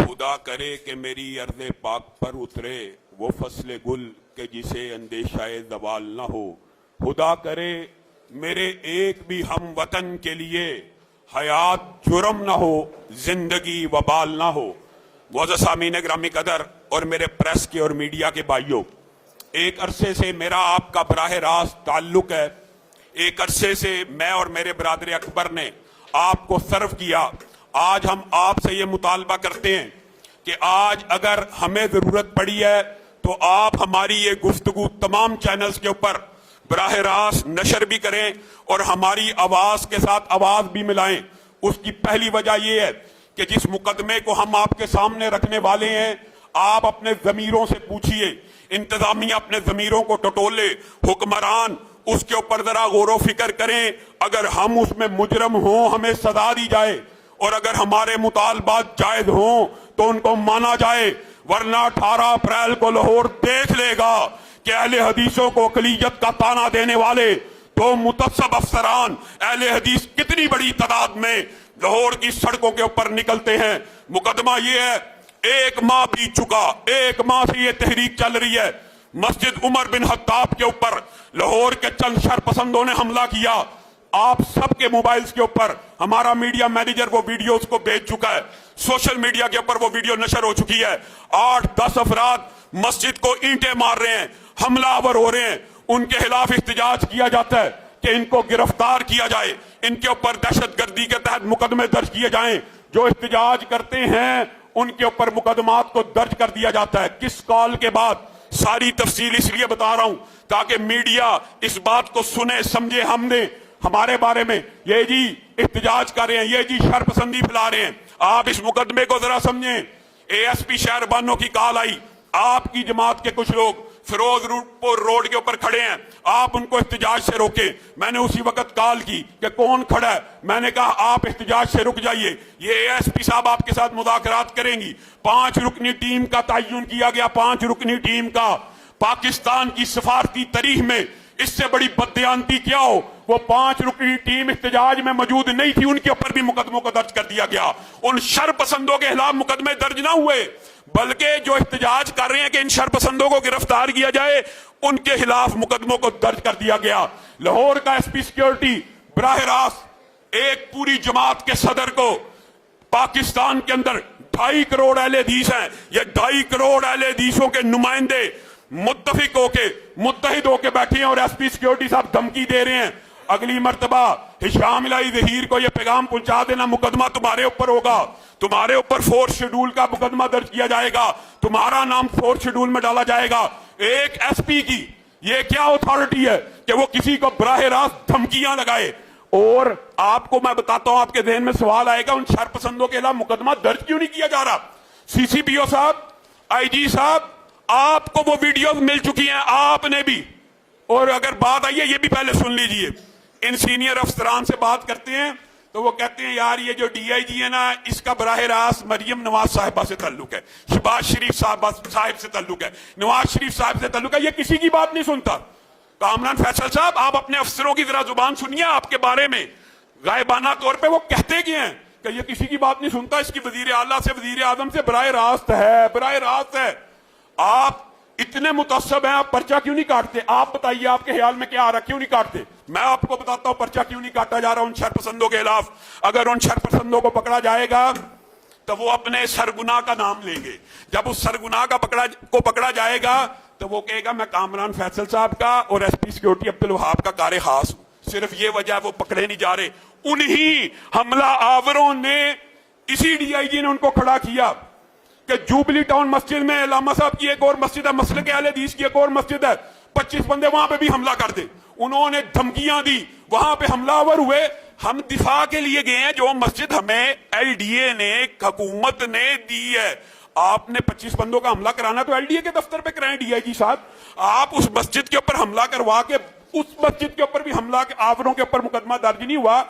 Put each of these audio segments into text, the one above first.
खुदा करे कि मेरी अर्ज़े पाक पर उतरे वो फसले गुल के जिसे अंदेशाए ज़वाल न हो। खुदा करे मेरे एक भी हम वतन के लिए हयात जुर्म न हो, जिंदगी वबाल न हो। मुअज़्ज़ज़ सामीन ग्रामी कदर और मेरे प्रेस के और मीडिया के भाइयों, एक अरसे से मेरा आपका बराह रास्त ताल्लुक है। एक अरसे से मैं और मेरे बरादर अकबर ने आपको सर्व किया। आज हम आपसे ये मुतालबा करते हैं कि आज अगर हमें जरूरत पड़ी है तो आप हमारी ये गुफ्तगू तमाम चैनल्स के ऊपर बराह रास्त नशर भी करें और हमारी आवाज के साथ आवाज भी मिलाएं। उसकी पहली वजह यह है कि जिस मुकदमे को हम आपके सामने रखने वाले हैं, आप अपने जमीरों से पूछिए, इंतजामिया अपने जमीरों को टटोले, हुक्मरान उसके ऊपर जरा गौर फिक्र करें। अगर हम उसमें मुजरम हों हमें सजा दी जाए, और अगर हमारे मुतालबात जायज हों तो उनको माना जाए, वरना 18 अप्रैल को लाहौर देख लेगा कि अहले हदीसों को अक़लियत का ताना देने वाले दो मुतस्सब अफसरान अहले हदीस कितनी बड़ी तादाद में लाहौर की सड़कों के ऊपर निकलते हैं। मुकदमा ये है, 1 माह बीत चुका, 1 माह से ये तहरीक चल रही है। मस्जिद उमर बिन खत्ताब के ऊपर लाहौर के चंद शरपसंदों ने हमला किया। आप सबके मोबाइल्स के ऊपर हमारा मीडिया मैनेजर वो वीडियो उसको भेज चुका है, सोशल मीडिया के ऊपर वो वीडियो नशर हो चुकी है। 8-10 अफराद मस्जिद को ईंटें मार रहे हैं, हमलावर हो रहे हैं, उनके खिलाफ इख्तिजाज किया जाता है कि इनको गिरफ्तार किया जाए, इनके ऊपर दहशतगर्दी के तहत मुकदमे दर्ज किए जाएं। जो इख्तिजाज करते हैं उनके ऊपर मुकदमात को दर्ज कर दिया जाता है। किस कॉल के बाद, सारी तफसील इसलिए बता रहा हूं ताकि मीडिया इस बात को सुने समझे। हमने हमारे बारे में ये जी इख्तिजाज कर रहे हैं, ये जी शरपसंदी फैला रहे हैं। आप इस मुकदमे को जरा समझें। ASP शहरबानों की कॉल आई, आपकी जमात के कुछ लोग फिरोजपुर रोड के ऊपर खड़े हैं, आप उनको इख्तिजाज से रोके। मैंने उसी वक्त कॉल की कि कौन खड़ा है, मैंने कहा आप इख्तिजाज से रुक जाइए, ये ASP साहब आपके साथ मुज़ाकरात करेंगी। 5 रुकनी टीम का तयन किया गया, 5 रुकनी टीम का। पाकिस्तान की सफारती तारीख में इससे बड़ी बददियानती क्या हो, वो 5 रुकनी टीम इख्तिजाज में मौजूद नहीं थी, उनके ऊपर भी मुकदमों को दर्ज कर दिया गया। उन शरपसंदों के खिलाफ मुकदमे दर्ज ना हुए, बल्कि जो इख्तिजाज कर रहे हैं कि इन शरपसंदों को गिरफ्तार किया जाए, उनके खिलाफ मुकदमों को दर्ज कर दिया गया। लाहौर का SP सिक्योरिटी बराह रास्त एक पूरी जमात के सदर को, पाकिस्तान के अंदर 2.5 करोड़ अहले हदीस हैं, ये 2.5 करोड़ अहले हदीसों के नुमाइंदे मुत्तहिद होके बैठे हैं और SP सिक्योरिटी साहब धमकी दे रहे हैं, अगली मर्तबा हिशाम इलाही ज़हीर को यह पैगाम पहुंचा देना, मुकदमा तुम्हारे ऊपर होगा, तुम्हारे ऊपर 4th शेड्यूल का मुकदमा दर्ज किया जाएगा, तुम्हारा नाम 4th शेड्यूल में डाला जाएगा। एक SP की ये क्या अथॉरिटी है कि वो किसी को बराह रास्त धमकियां लगाए। और आपको मैं बताता हूं, आपके जहन में सवाल आएगा, उन शरपसंदों के खिलाफ मुकदमा दर्ज क्यों नहीं किया जा रहा। CCPO साहब, IG साहब, आपको वो वीडियो मिल चुकी हैं, आपने भी। और अगर बात आई है, ये भी पहले सुन लीजिए। इन सीनियर अफसरान से बात करते हैं तो वो कहते हैं यार ये जो DIG है ना, इसका बराह रास्त मरियम नवाज साहिबा से ताल्लुक है, शहबाज शरीफ साहिब से ताल्लुक है, नवाज शरीफ साहब से ताल्लुक है, ये किसी की बात नहीं सुनता। कामरान फैसल साहब, आप अपने अफसरों की जरा जुबान सुनिए, आपके बारे में गायबाना तौर पर वो कहते क्या हैं कि ये किसी की बात नहीं सुनता, इसकी वजीर आला से वजीर आजम से बराह रास्त है, बराह रास्त है। आप इतने मुतस्सब हैं, आप पर्चा क्यों नहीं काटते? आप बताइए, आपके ख्याल में क्या आ रहा, क्यों नहीं काटते? मैं आपको बताता हूं पर्चा क्यों नहीं काटा जा रहा उन शरपसंदों के खिलाफ। अगर उन शरपसंदों को पकड़ा जाएगा तो वो अपने सरगुनाह का नाम लेंगे। जब उस सरगुनाह का पकड़ा जाएगा तो वो कहेगा मैं कामरान फैसल साहब का और SP सिक्योरिटी अब्दुल वहाब का कार खास हूं। सिर्फ ये वजह वो पकड़े नहीं जा रहे, उन्हीं हमला आवरों ने, इसी DIG ने उनको खड़ा किया कि जुबली टाउन मस्जिद में अल्लामा साहब की एक और मस्जिद है, मसले के अहले हदीस की एक और मस्जिद है, 25 बंदे वहां पे भी हमला कर दे। उन्होंने धमकियां दी, वहां पे हमलावर हुए। हम दिफा के लिए गए हैं, जो मस्जिद हमें LDA ने, हुकूमत ने दी है। आपने 25 बंदों का हमला कराना तो LDA के दफ्तर पे कराएं DIG साहब। आप उस मस्जिद के ऊपर हमला करवा के उस मस्जिद के ऊपर भी हमला के आवरों के ऊपर मुकदमा दर्ज नहीं हुआ,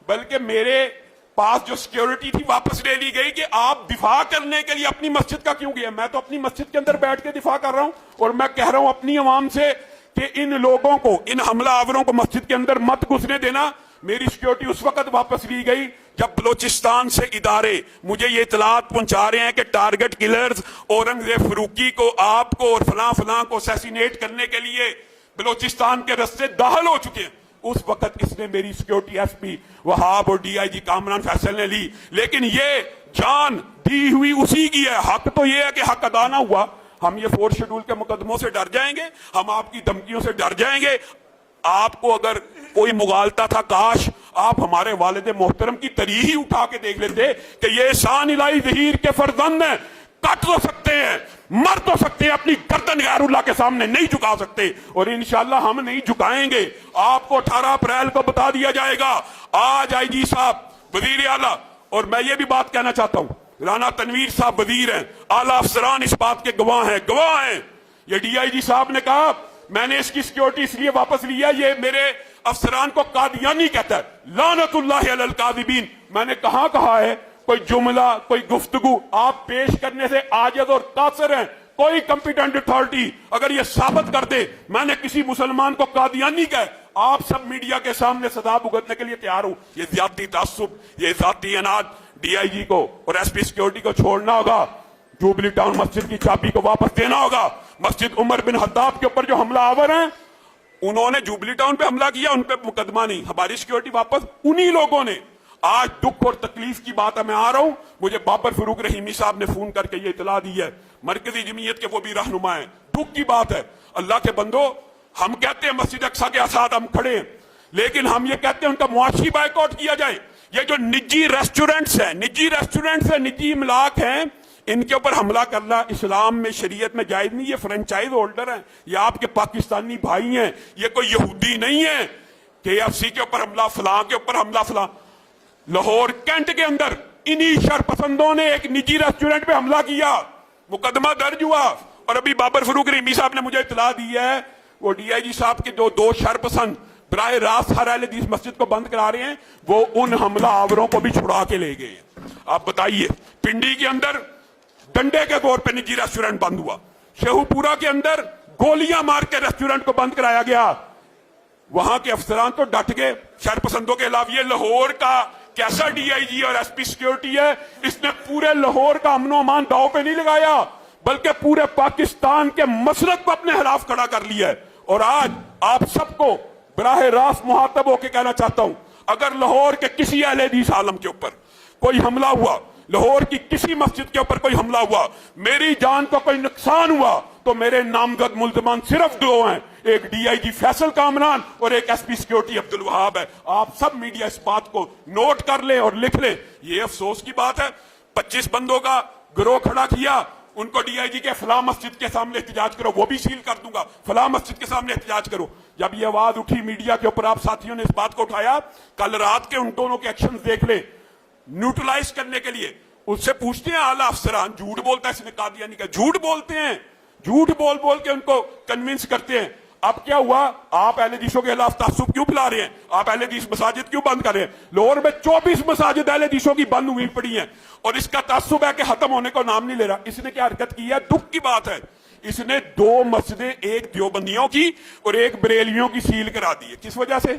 बल्कि मेरे पास जो सिक्योरिटी थी वापस ले ली गई कि आप दिफा करने के लिए अपनी मस्जिद का क्यों गया। मैं तो अपनी मस्जिद के अंदर बैठ के दिफा कर रहा हूं और मैं कह रहा हूं अपनी आवाम से कि इन लोगों को, इन हमला आवरों को मस्जिद के अंदर मत घुसने देना। मेरी सिक्योरिटी उस वक्त वापस ली गई जब बलोचिस्तान से इदारे मुझे ये इतलात पहुंचा रहे हैं कि टारगेट किलर्स औरंगजेब फरूकी को, आपको और फलां फलां को असैसिनेट करने के लिए बलोचिस्तान के रस्ते दाखिल हो चुके हैं, उस वक्त इसने मेरी सिक्योरिटी एसपी वहाब और डीआईजी कामरान फैसल ने ली। लेकिन ये जान दी हुई उसी की है। हक तो ये है कि हक अदा ना हुआ, हम ये 4 शेड्यूल के मुकदमों से डर जाएंगे, हम आपकी धमकियों से डर जाएंगे। आपको अगर कोई मुगालता था, काश आप हमारे वालिद मोहतरम की तरीह ही उठा के देख लेते कि ये शान इलाही ज़हीर के फर्जंद हैं, कट तो सकते हैं, मर तो सकते हैं, अपनी गर्दन गैरुल्लाह के सामने नहीं झुका सकते, और इंशाल्लाह हम नहीं झुकाएंगे। आपको 18 अप्रैल को बता दिया जाएगा। आज आईजी साहब, वजीर आला, और मैं ये भी बात कहना चाहता हूं, राना तनवीर साहब वजीर हैं, आला अफसरान इस बात के गवाह हैं। ये डीआईजी साहब ने कहा मैंने इसकी सिक्योरिटी इसलिए वापस लिया, ये मेरे अफसरान को कादियानी कहता है, लानतुल्लाहि अलल कादिबीन। मैंने कहा है कोई जुमला, कोई गुफ्तगू आप पेश करने से आजिज और कासिर हैं। कोई कंपिटेंट अथॉरिटी अगर ये साबित कर दे मैंने किसी मुसलमान को कादियानी कहा, आप सब मीडिया के सामने सदा भुगतने के लिए तैयार हो। ये ज्यादती तासुब, ये जाती अनाद डीआईजी को और एसपी सिक्योरिटी को छोड़ना होगा। जुबली टाउन मस्जिद की चाबी को वापस देना होगा। मस्जिद उमर बिन हत्ताब के ऊपर जो हमला आवर हैं, उन्होंने जुबली टाउन पे हमला किया, उन पे मुकदमा नहीं, हमारी सिक्योरिटी वापस उन्हीं लोगों ने। आज दुख और तकलीफ की बात है, मैं आ रहा हूं, मुझे बाबर फरूक रहीमी साहब ने फोन करके ये इतला दी है, मरकजी जमीयत के वो भी रहनुमा है। दुख की बात है, अल्लाह के बंदो, हम कहते हैं मस्जिद अक्सा के साथ हम खड़े हैं, लेकिन हम ये कहते हैं उनका मुआशी बायकॉट किया जाए। ये जो निजी रेस्टोरेंट्स हैं, निजी इमलाक हैं, इनके ऊपर हमला करना इस्लाम में, शरीयत में जायज नहीं। ये फ्रेंचाइज होल्डर हैं, ये आपके पाकिस्तानी भाई हैं, ये कोई यहूदी नहीं है। KFC के ऊपर हमला, फलां के ऊपर हमला, फलां। लाहौर कैंट के अंदर इन्हीं शरपसंदों ने एक निजी रेस्टोरेंट पे हमला किया, मुकदमा दर्ज हुआ, और अभी बाबर फरूक रहीमी साहब ने मुझे इतला दी है वो डीआईजी साहब के जो 2 शरपसंद बराह रास्त हर अहले हदीस मस्जिद को बंद करा रहे हैं, वो उन हमला आवरों को भी छुड़ा के ले गए। आप बताइए, पिंडी के अंदर डंडे के तौर पे निजी रेस्टोरेंट बंद हुआ, शेहूपुरा के अंदर गोलियां मार के रेस्टोरेंट को बंद कराया गया, वहां के अफसरान तो डट गए शरपसंदों के खिलाफ। ये लाहौर का कैसा डीआईजी और एसपी सिक्योरिटी है, इसने पूरे लाहौर का अमनो अमान दांव पे नहीं लगाया, बल्कि पूरे पाकिस्तान के मसलक को अपने खिलाफ खड़ा कर लिया है। और आज आप सबको बराह रास्त मुहातब होकर कहना चाहता हूं, अगर लाहौर के किसी अहले हदीस आलम के ऊपर कोई हमला हुआ, लाहौर की किसी मस्जिद के ऊपर कोई हमला हुआ, मेरी जान को कोई नुकसान हुआ, तो मेरे नामजद मुल्जमान सिर्फ 2 हैं, एक डीआईजी फैसल कामरान और एक एसपी सिक्योरिटी अब्दुल वहाब है। आप सब मीडिया इस बात को नोट कर ले और लिख ले। ये अफसोस की बात है, 25 बंदों का गिरोह खड़ा किया, उनको डीआईजी के फलां मस्जिद के सामने एहतजाज करो, वो भी सील कर दूंगा, फलां मस्जिद के सामने एहतजाज करो। जब ये आवाज उठी मीडिया के ऊपर, आप साथियों ने इस बात को उठाया, कल रात के उन दोनों के एक्शन देख ले, न्यूट्रलाइज करने के लिए उससे पूछते हैं आला अफसरान, झूठ बोलता है इसने कादियानी का, झूठ बोलते हैं, झूठ बोल बोल के उनको कन्विंस करते हैं। अब क्या हुआ, आप अहले हदीसों के खिलाफ तासुब क्यों फैला रहे हैं, आप अहले हदीस मसाजिद क्यों बंद कर रहे हैं? लाहौर में 24 मसाजिद अहले हदीसों की बंद हुई पड़ी हैं, और इसका तासुब है कि खत्म होने को नाम नहीं ले रहा। इसने क्या हरकत की है, दुख की बात है, इसने 2 मस्जिदें, एक देवबंदियों की और एक बरेलवियों की सील करा दी है। किस वजह से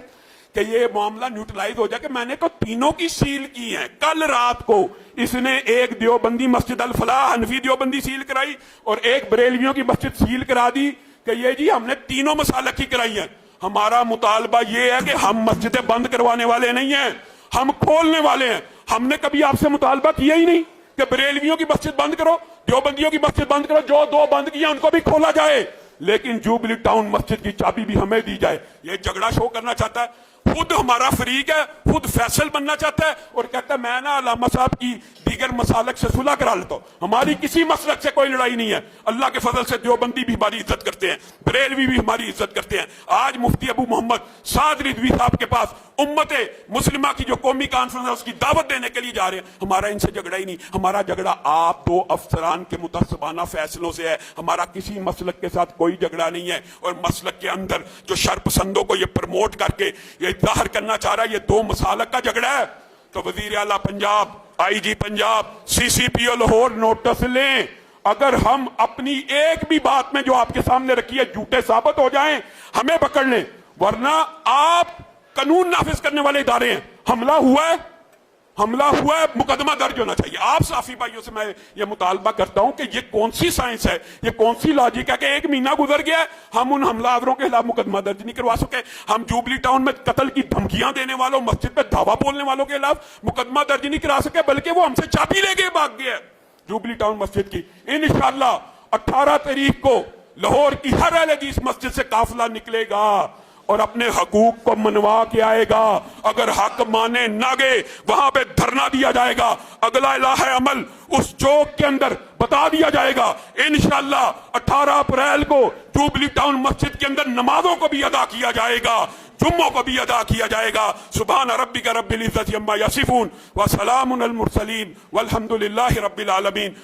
कि ये मामला न्यूट्रलाइज हो जाए कि मैंने तो तीनों की सील की है। कल रात को इसने एक देवबंदी मस्जिद अल फलाह हनफी देवबंदी सील कराई और एक बरेलवियों की मस्जिद सील करा दी कि ये जी हमने तीनों मसालक की कराई है। हमारा मुतालबा ये है कि हम मस्जिदें बंद करवाने वाले नहीं हैं, हम खोलने वाले हैं। हमने कभी आपसे मुतालबा किया ही नहीं कि बरेलवियों की मस्जिद बंद करो, देवबंदियों की मस्जिद बंद करो, जो 2 बंद किया उनको भी खोला जाए, लेकिन जुबली टाउन मस्जिद की चाबी भी हमें दी जाए। ये झगड़ा शो करना चाहता है, खुद हमारा फरीक है, खुद फैसल बनना चाहता है और कहता है मैं ना अल्लामा साहब की दीगर मसालक से सुलह करा लेता हूं। हमारी किसी मसलक से कोई लड़ाई नहीं है, अल्लाह के फजल से देवबंदी भी हमारी इज्जत करते हैं, बरेलवी भी हमारी इज्जत करते हैं। आज मुफ्ती अबू मोहम्मद साद रिजवी साहब के पास उम्मते मुस्लिमा की जो कौमी कॉन्फ्रेंस है उसकी दावत देने के लिए जा रहे हैं। हमारा इनसे झगड़ा ही नहीं, हमारा झगड़ा आप 2 अफसरान के मुतअस्सिबाना फैसलों से है, हमारा किसी मसलक के साथ कोई झगड़ा नहीं है। और मसलक के अंदर जो शरपसंदों को ये प्रमोट करके ये जाहिर करना चाह रहा है ये 2 मसालक का झगड़ा है, तो वजीर आला Punjab, IG Punjab, CCPO Lahore notice लें। अगर हम अपनी एक भी बात में जो आपके सामने रखी है झूठे साबित हो जाएं, हमें पकड़ लें, वरना आप कानून नाफिज करने वाले इदारे हैं। हमला हुआ है, हमला हुआ है, मुकदमा दर्ज होना चाहिए। आप साफी भाइयों से मैं ये मुतालबा करता हूं कि ये कौन सी साइंस है, ये कौन सी लॉजिक है कि 1 महीना गुजर गया है, हम उन हमलावरों के खिलाफ मुकदमा दर्ज नहीं करवा सके। हम जुबली टाउन में कत्ल की धमकियां देने वालों, मस्जिद पे धावा बोलने वालों के खिलाफ मुकदमा दर्ज नहीं करा सके, बल्कि वो हमसे चाबी लेके भाग गया जुबली टाउन मस्जिद की। इंशाअल्लाह 18 तारीख को लाहौर की हर अहले हदीस मस्जिद से काफिला निकलेगा और अपने हकूक को मनवा के आएगा। अगर हक माने ना गए, वहां पे धरना दिया जाएगा। अगला इलाहा अमल उस चौक के अंदर बता दिया जाएगा। इंशाअल्लाह 18 अप्रैल को जुबली टाउन मस्जिद के अंदर नमाजों को भी अदा किया जाएगा, जुम्मों को भी अदा किया जाएगा। सुभान रब्बिका रब्बिल इज्जति अम्मा यसिफून व सलामुन अल मुरसलीन वल्हम्दुलिल्लाहि रब्बिल आलमीन।